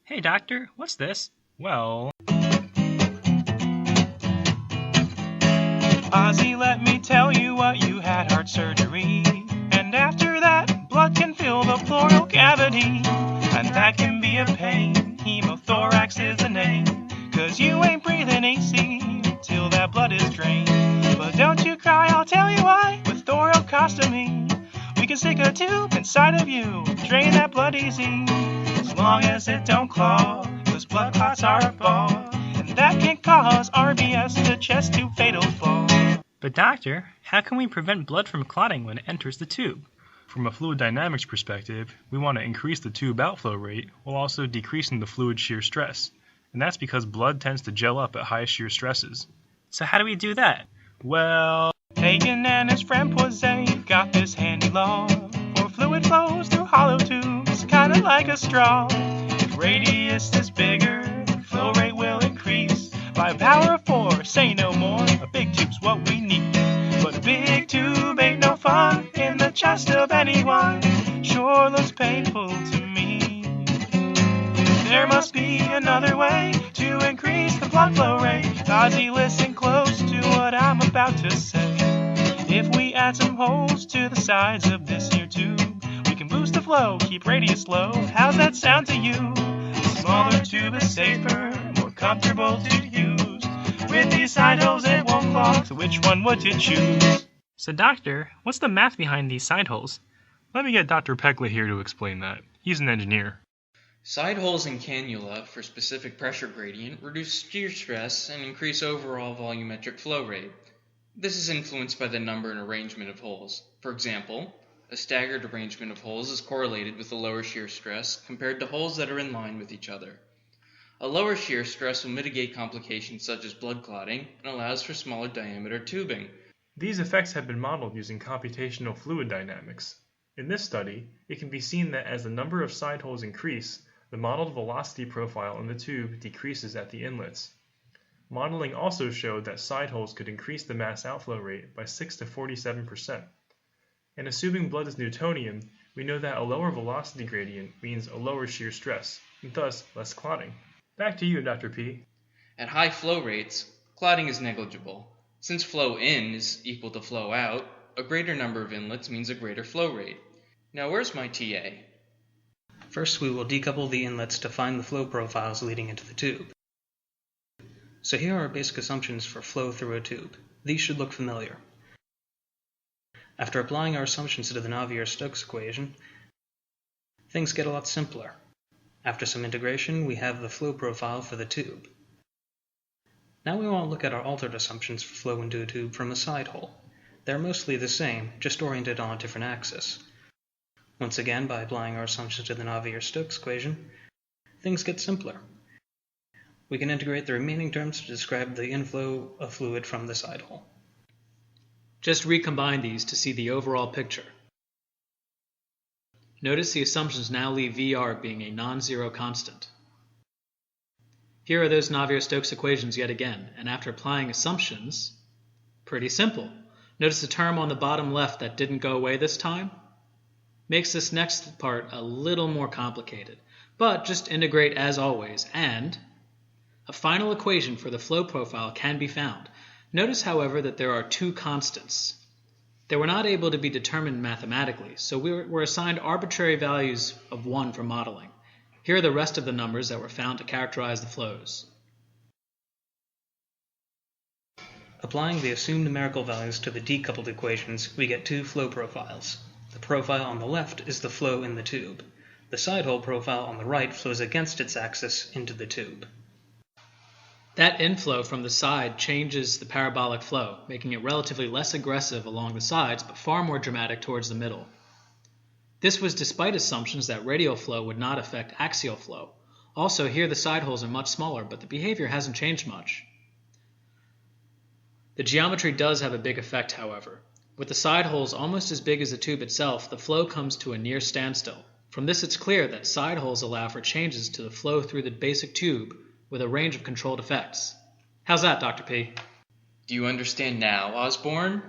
Hey doctor, what's this? Well... Ozzy, let me tell you what, you had heart surgery. And after that, blood can fill the pleural cavity. And that can be a pain, hemothorax is the name. Cause you ain't breathing AC till that blood is drained. But don't you cry, I'll tell you why. With thoracostamy, we can stick a tube inside of you, drain that blood easy. As long as it don't clog, cause blood clots are a ball. And that can cause RBS, the chest tube fatal fall. But doctor, how can we prevent blood from clotting when it enters the tube? From a fluid dynamics perspective, we want to increase the tube outflow rate while also decreasing the fluid shear stress. And that's because blood tends to gel up at high shear stresses. So how do we do that? Well... Hagen and his friend Poise got this handy law. For fluid flows through hollow tubes, kinda like a straw. If radius is bigger, flow rate will increase. By a power of 4, say no more, a big tube's what we need. But a big tube ain't no fun in the chest of anyone. Sure looks painful to me. There must be another way to increase the blood flow rate. Ozzy, listen close to what I'm about to say. If we add some holes to the sides of this here tube, we can boost the flow, keep radius low. How's that sound to you? A smaller tube is safer, more comfortable to use. With these side holes it won't clog, so which one would you choose? So doctor, what's the math behind these side holes? Let me get Dr. Pekla here to explain that. He's an engineer. Side holes in cannula for specific pressure gradient reduce shear stress and increase overall volumetric flow rate. This is influenced by the number and arrangement of holes. For example, a staggered arrangement of holes is correlated with a lower shear stress compared to holes that are in line with each other. A lower shear stress will mitigate complications such as blood clotting and allows for smaller diameter tubing. These effects have been modeled using computational fluid dynamics. In this study, it can be seen that as the number of side holes increase, the modeled velocity profile in the tube decreases at the inlets. Modeling also showed that side holes could increase the mass outflow rate by 6 to 47%. And assuming blood is Newtonian, we know that a lower velocity gradient means a lower shear stress, and thus less clotting. Back to you, Dr. P. At high flow rates, clotting is negligible. Since flow in is equal to flow out, a greater number of inlets means a greater flow rate. Now where's my TA? First, we will decouple the inlets to find the flow profiles leading into the tube. So here are our basic assumptions for flow through a tube. These should look familiar. After applying our assumptions to the Navier-Stokes equation, things get a lot simpler. After some integration, we have the flow profile for the tube. Now we want to look at our altered assumptions for flow into a tube from a side hole. They're mostly the same, just oriented on a different axis. Once again, by applying our assumptions to the Navier-Stokes equation, things get simpler. We can integrate the remaining terms to describe the inflow of fluid from the side hole. Just recombine these to see the overall picture. Notice the assumptions now leave VR being a non-zero constant. Here are those Navier-Stokes equations yet again, and after applying assumptions, pretty simple. Notice the term on the bottom left that didn't go away this time? Makes this next part a little more complicated, but just integrate as always, and a final equation for the flow profile can be found. Notice, however, that there are two constants. They were not able to be determined mathematically, so we were assigned arbitrary values of 1 for modeling. Here are the rest of the numbers that were found to characterize the flows. Applying the assumed numerical values to the decoupled equations, we get two flow profiles. The profile on the left is the flow in the tube. The side hole profile on the right flows against its axis into the tube. That inflow from the side changes the parabolic flow, making it relatively less aggressive along the sides but far more dramatic towards the middle. This was despite assumptions that radial flow would not affect axial flow. Also, here the side holes are much smaller, but the behavior hasn't changed much. The geometry does have a big effect, however. With the side holes almost as big as the tube itself, the flow comes to a near standstill. From this it's clear that side holes allow for changes to the flow through the basic tube with a range of controlled effects. How's that, Dr. P? Do you understand now, Osborne?